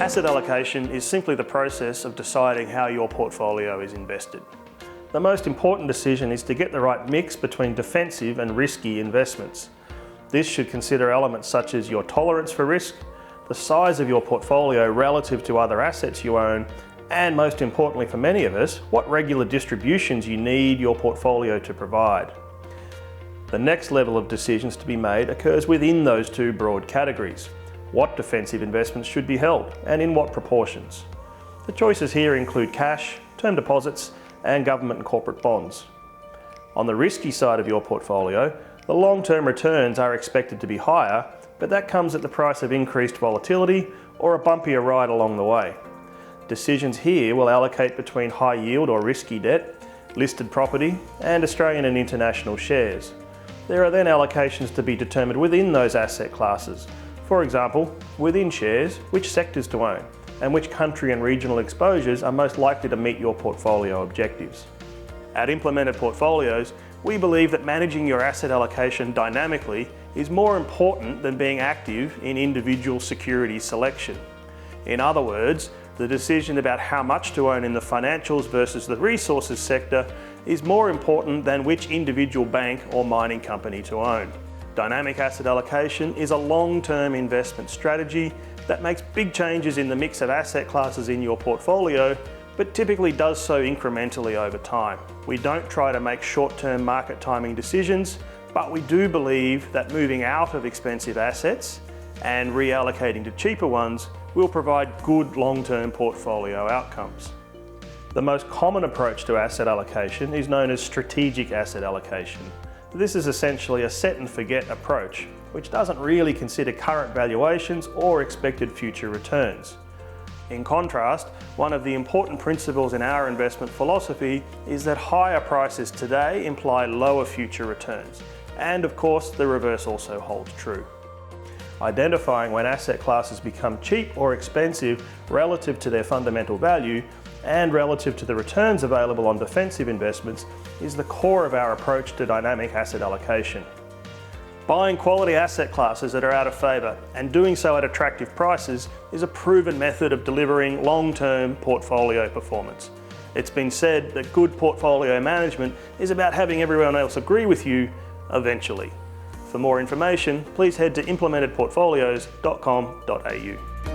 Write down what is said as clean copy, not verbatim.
Asset allocation is simply the process of deciding how your portfolio is invested. The most important decision is to get the right mix between defensive and risky investments. This should consider elements such as your tolerance for risk, the size of your portfolio relative to other assets you own, and most importantly for many of us, what regular distributions you need your portfolio to provide. The next level of decisions to be made occurs within those two broad categories. What defensive investments should be held and in what proportions? The choices here include cash, term deposits, and government and corporate bonds. On the risky side of your portfolio, the long-term returns are expected to be higher, but that comes at the price of increased volatility or a bumpier ride along the way. Decisions here will allocate between high yield or risky debt, listed property, and Australian and international shares. There are then allocations to be determined within those asset classes. For example, within shares, which sectors to own and which country and regional exposures are most likely to meet your portfolio objectives. At Implemented Portfolios, we believe that managing your asset allocation dynamically is more important than being active in individual security selection. In other words, the decision about how much to own in the financials versus the resources sector is more important than which individual bank or mining company to own. Dynamic asset allocation is a long-term investment strategy that makes big changes in the mix of asset classes in your portfolio, but typically does so incrementally over time. We don't try to make short-term market timing decisions, but we do believe that moving out of expensive assets and reallocating to cheaper ones will provide good long-term portfolio outcomes. The most common approach to asset allocation is known as strategic asset allocation. This is essentially a set and forget approach, which doesn't really consider current valuations or expected future returns. In contrast, one of the important principles in our investment philosophy is that higher prices today imply lower future returns. And of course, the reverse also holds true. Identifying when asset classes become cheap or expensive relative to their fundamental value and relative to the returns available on defensive investments is the core of our approach to dynamic asset allocation. Buying quality asset classes that are out of favour and doing so at attractive prices is a proven method of delivering long-term portfolio performance. It's been said that good portfolio management is about having everyone else agree with you eventually. For more information, please head to implementedportfolios.com.au.